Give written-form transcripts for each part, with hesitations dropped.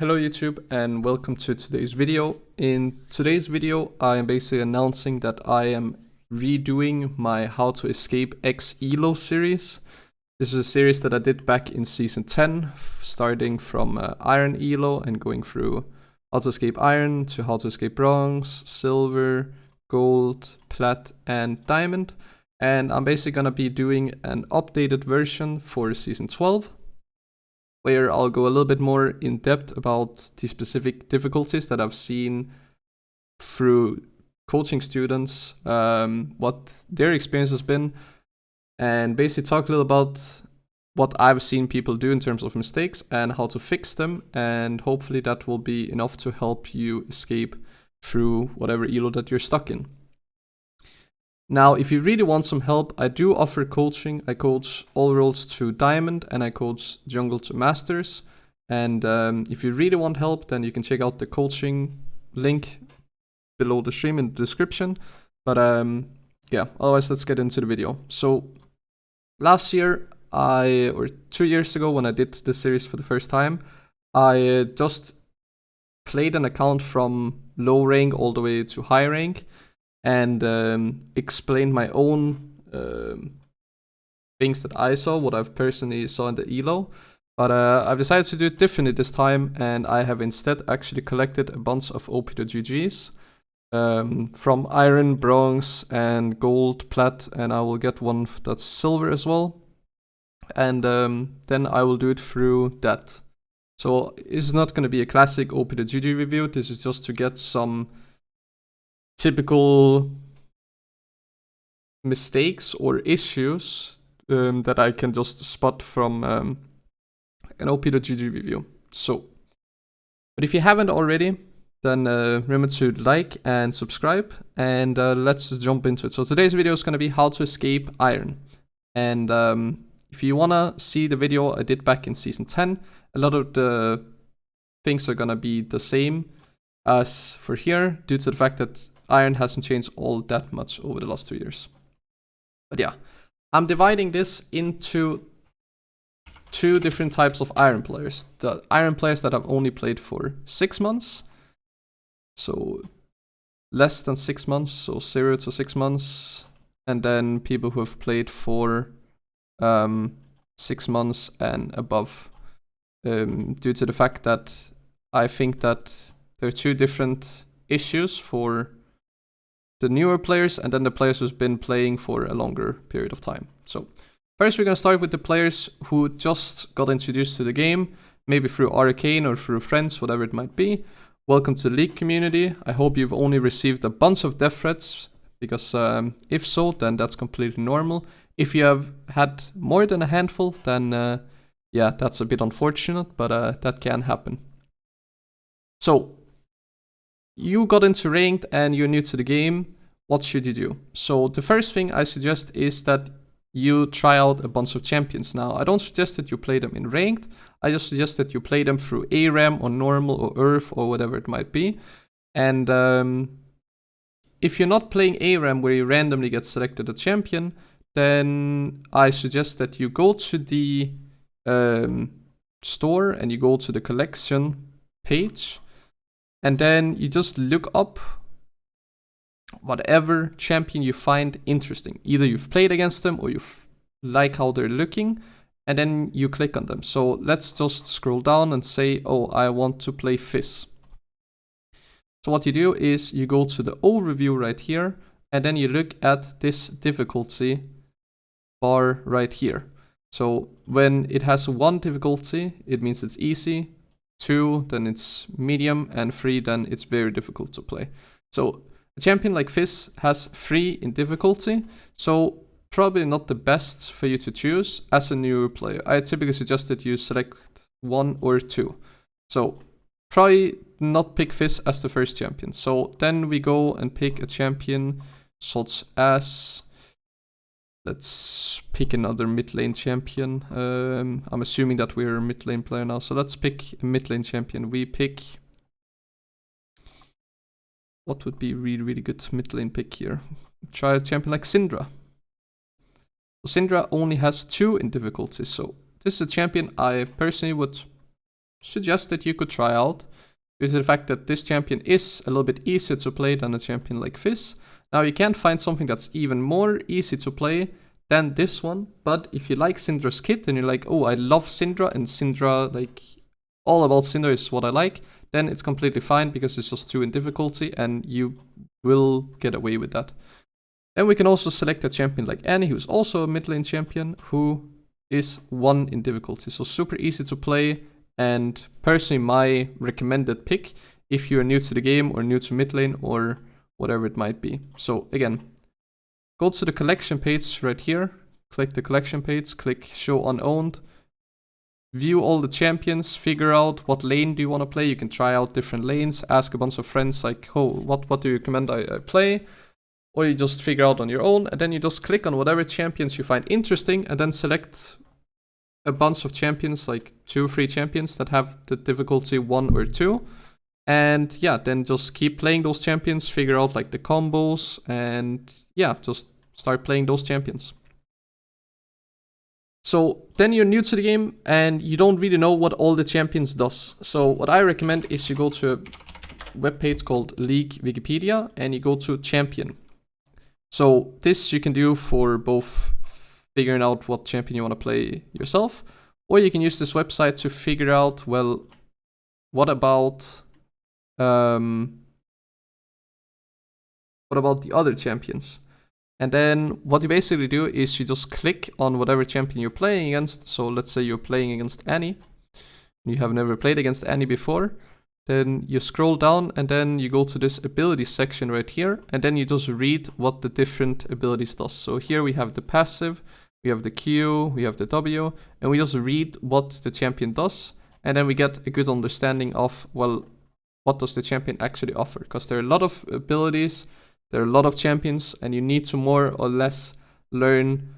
Hello YouTube and welcome to today's video. In today's video I am basically announcing that I am redoing my How to Escape X Elo series. This is a series that I did back in season 10, starting from Iron Elo and going through How to Escape Iron to How to Escape Bronze, Silver, Gold, Plat and Diamond. And I'm basically gonna be doing an updated version for season 12. Where I'll go a little bit more in depth about the specific difficulties that I've seen through coaching students, what their experience has been, and basically talk a little about what I've seen people do in terms of mistakes and how to fix them, and hopefully that will be enough to help you escape through whatever elo that you're stuck in. Now, if you really want some help, I do offer coaching. I coach all roles to Diamond and I coach Jungle to Masters. And if you really want help, then you can check out the coaching link below the stream in the description. But yeah, otherwise let's get into the video. So last year, or 2 years ago when I did this series for the first time, I just played an account from low rank all the way to high rank. And explain my own things that I saw, what I've personally saw in the elo. But I've decided to do it differently this time, and I have instead actually collected a bunch of OP.GGs from Iron, Bronze, and Gold, Plat, and I will get one that's Silver as well. And then I will do it through that. So it's not going to be a classic OP.GG review, this is just to get some typical mistakes or issues that I can just spot from an OP.GG review. So, but if you haven't already, then remember to like and subscribe, and let's just jump into it. So today's video is going to be how to escape Iron. And if you want to see the video I did back in season 10, a lot of the things are going to be the same as for here, due to the fact that Iron hasn't changed all that much over the last 2 years. But yeah, I'm dividing this into two different types of Iron players. The Iron players that have only played for 6 months, so less than 6 months, so 0 to 6 months, and then people who have played for 6 months and above, due to the fact that I think that there are two different issues for the newer players and then the players who's been playing for a longer period of time. So first we're going to start with the players who just got introduced to the game, maybe through Arcane or through friends, whatever it might be. Welcome to the League community. I hope you've only received a bunch of death threats, because if so, then that's completely normal. If you have had more than a handful, then yeah, that's a bit unfortunate, but that can happen. So you got into ranked and you're new to the game, what should you do? So the first thing I suggest is that you try out a bunch of champions. Now, I don't suggest that you play them in ranked, I just suggest that you play them through ARAM or normal or earth or whatever it might be. And if you're not playing ARAM where you randomly get selected a champion, then I suggest that you go to the store and you go to the collection page. And then you just look up whatever champion you find interesting. Either you've played against them or you like how they're looking, and then you click on them. So let's just scroll down and say, oh, I want to play Fizz. So what you do is you go to the overview right here, and then you look at this difficulty bar right here. So when it has 1 difficulty, it means it's easy. 2, then it's medium, and 3, then it's very difficult to play. So a champion like Fizz has 3 in difficulty, so probably not the best for you to choose as a newer player. I typically suggest that you select 1 or 2. So probably not pick Fizz as the first champion. So then we go and pick a champion such as, let's pick another mid lane champion. I'm assuming that we're a mid lane player now, so let's pick a mid lane champion. We pick, what would be really, really good mid lane pick here? Try a champion like Syndra. So Syndra only has 2 in difficulty, so this is a champion I personally would suggest that you could try out is the fact that this champion is a little bit easier to play than a champion like Fizz. Now you can't find something that's even more easy to play than this one, but if you like Syndra's kit and you're like, oh, I love Syndra and Syndra, like all about Syndra is what I like, then it's completely fine because it's just 2 in difficulty and you will get away with that. Then we can also select a champion like Annie, who's also a mid lane champion, who is 1 in difficulty. So super easy to play, and personally my recommended pick if you're new to the game or new to mid lane or whatever it might be. So again, go to the collection page right here, click the collection page, click show unowned, view all the champions, figure out what lane do you want to play. You can try out different lanes, ask a bunch of friends like, oh, what do you recommend I play? Or you just figure out on your own, and then you just click on whatever champions you find interesting and then select a bunch of champions, like 2 or 3 champions that have the difficulty 1 or 2. And yeah, then just keep playing those champions, figure out like the combos, and yeah, just start playing those champions. So then you're new to the game and you don't really know what all the champions does. So what I recommend is you go to a webpage called League Wikipedia and you go to champion. So this you can do for both figuring out what champion you want to play yourself, or you can use this website to figure out, well, what about the other champions? And then what you basically do is you just click on whatever champion you're playing against. So let's say you're playing against Annie. You have never played against Annie before. Then you scroll down and then you go to this abilities section right here. And then you just read what the different abilities does. So here we have the passive, we have the Q, we have the W, and we just read what the champion does. And then we get a good understanding of, well, what does the champion actually offer? Because there are a lot of abilities, there are a lot of champions, and you need to more or less learn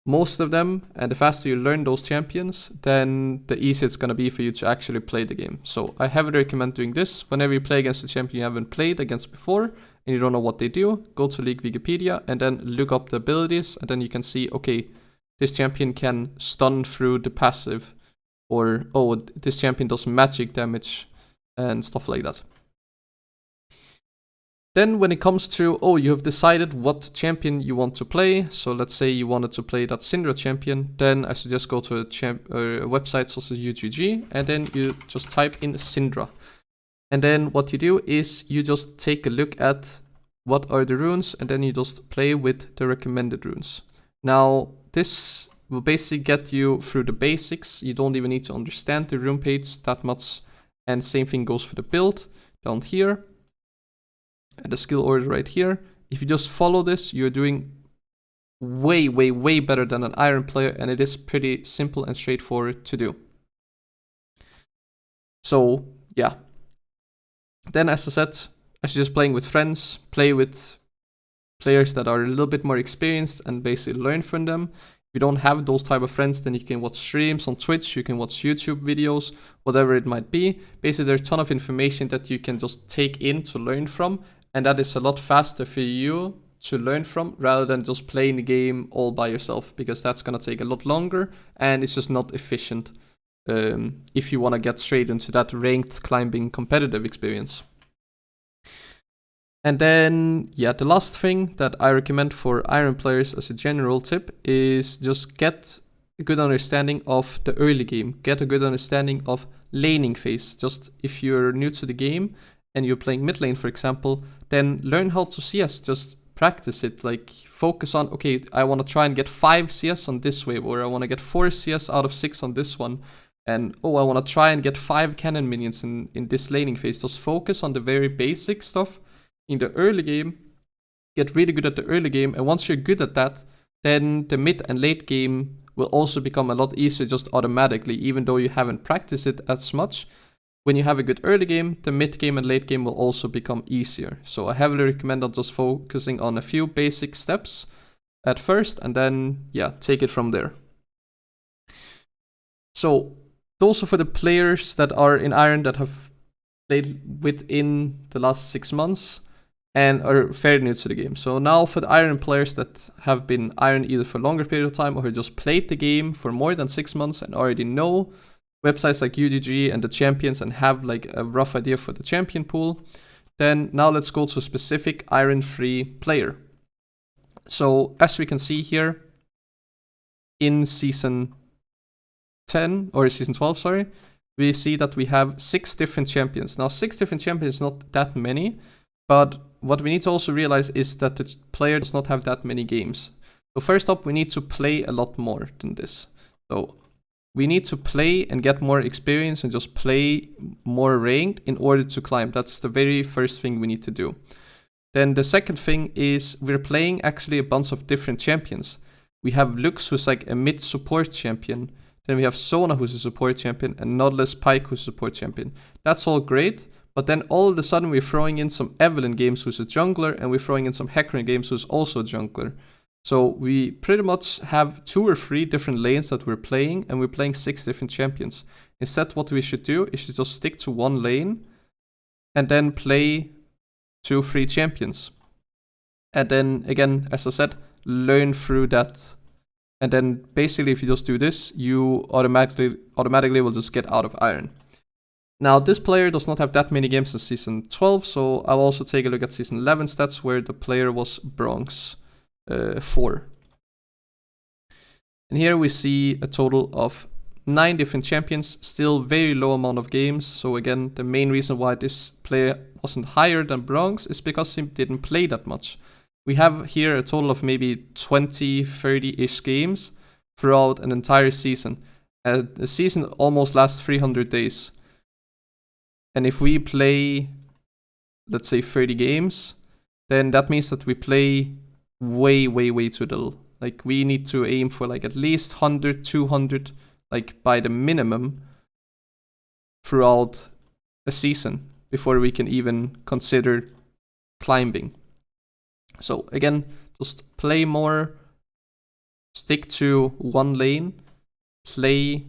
most of them. And the faster you learn those champions, then the easier it's going to be for you to actually play the game. So I heavily recommend doing this. Whenever you play against a champion you haven't played against before, and you don't know what they do, go to League Wikipedia and then look up the abilities, and then you can see, okay, this champion can stun through the passive, or, oh, this champion does magic damage, and stuff like that. Then when it comes to, oh, you have decided what champion you want to play. So let's say you wanted to play that Syndra champion. Then I suggest go to a website such as UGG. And then you just type in Syndra. And then what you do is you just take a look at what are the runes. And then you just play with the recommended runes. Now, this will basically get you through the basics. You don't even need to understand the rune page that much. And same thing goes for the build down here. And the skill order right here. If you just follow this, you're doing way, way, way better than an Iron player, and it is pretty simple and straightforward to do. So yeah. Then as I said, I suggest playing with friends, play with players that are a little bit more experienced and basically learn from them. If you don't have those type of friends, then you can watch streams on Twitch, you can watch YouTube videos, whatever it might be. Basically, there's a ton of information that you can just take in to learn from. And that is a lot faster for you to learn from rather than just playing the game all by yourself, because that's going to take a lot longer and it's just not efficient if you want to get straight into that ranked climbing competitive experience. And then, yeah, the last thing that I recommend for Iron players as a general tip is just get a good understanding of the early game. Get a good understanding of laning phase. Just if you're new to the game and you're playing mid lane, for example, then learn how to CS, just practice it, like focus on, okay, I want to try and get 5 CS on this wave, or I want to get 4 CS out of 6 on this one, and oh, I want to try and get 5 cannon minions in this laning phase. Just focus on the very basic stuff in the early game, get really good at the early game, and once you're good at that, then the mid and late game will also become a lot easier just automatically, even though you haven't practiced it as much. When you have a good early game, the mid game and late game will also become easier. So I heavily recommend on just focusing on a few basic steps at first, and then, yeah, take it from there. So those are for the players that are in Iron that have played within the last 6 months and are fairly new to the game. So now for the Iron players that have been Iron either for a longer period of time or just played the game for more than 6 months and already know websites like UDG and the champions and have like a rough idea for the champion pool, then now let's go to a specific Iron free player. So as we can see here in season 10 or season 12, sorry, we see that we have 6 different champions. Now 6 different champions is not that many, but what we need to also realize is that the player does not have that many games. So first up, we need to play a lot more than this. So we need to play and get more experience and just play more ranked in order to climb. That's the very first thing we need to do. Then the second thing is we're playing actually a bunch of different champions. We have Lux, who's like a mid support champion. Then we have Sona, who's a support champion, and Nautilus Pike, who's a support champion. That's all great, but then all of a sudden we're throwing in some Evelyn games, who's a jungler, and we're throwing in some Hecarim games, who's also a jungler. So we pretty much have 2 or 3 different lanes that we're playing, and we're playing 6 different champions. Instead, what we should do is just stick to one lane, and then play 2, 3 champions. And then, again, as I said, learn through that. And then, basically, if you just do this, you automatically will just get out of Iron. Now, this player does not have that many games in Season 12, so I'll also take a look at Season 11 stats, where the player was Bronze 4. And here we see a total of 9 different champions, still very low amount of games. So again, the main reason why this player wasn't higher than Bronze is because he didn't play that much. We have here a total of maybe 20, 30-ish games throughout an entire season. The season almost lasts 300 days. And if we play, let's say 30 games, then that means that we play way too little. Like we need to aim for like at least 100, 200, like by the minimum throughout a season before we can even consider climbing. So again, just play more, stick to one lane, play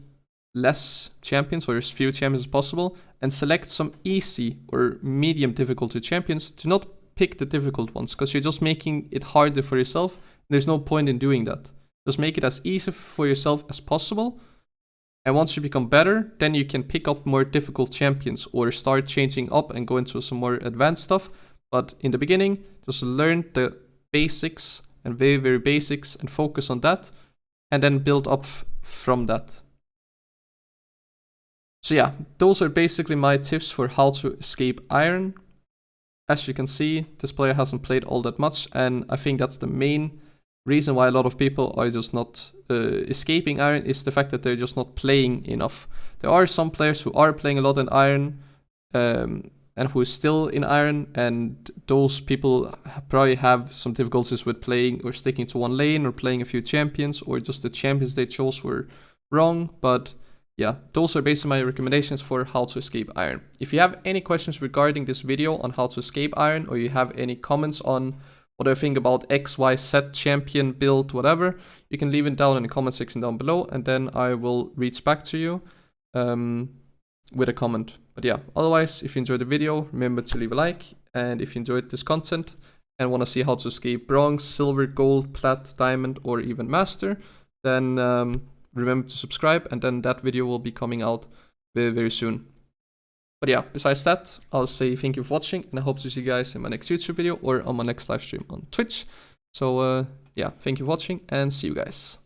less champions or as few champions as possible, and select some easy or medium difficulty champions. Do not pick the difficult ones, because you're just making it harder for yourself. There's no point in doing that. Just make it as easy for yourself as possible. And once you become better, then you can pick up more difficult champions or start changing up and go into some more advanced stuff. But in the beginning, just learn the basics and very basics and focus on that, and then build up from that. So yeah, those are basically my tips for how to escape Iron. As you can see, this player hasn't played all that much, and I think that's the main reason why a lot of people are just not escaping Iron, is the fact that they're just not playing enough. There are some players who are playing a lot in Iron, and who is still in Iron, and those people probably have some difficulties with playing or sticking to one lane or playing a few champions, or just the champions they chose were wrong. But yeah, those are basically my recommendations for how to escape Iron. If you have any questions regarding this video on how to escape Iron, or you have any comments on what I think about X, Y, Z champion build, whatever, you can leave it down in the comment section down below, and then I will reach back to you with a comment. But yeah, otherwise, if you enjoyed the video, remember to leave a like, and if you enjoyed this content and want to see how to escape Bronze, Silver, Gold, Plat, Diamond, or even Master, then remember to subscribe, and then that video will be coming out very soon. But yeah, besides that, I'll say thank you for watching, and I hope to see you guys in my next YouTube video or on my next live stream on Twitch. So yeah, thank you for watching, and see you guys.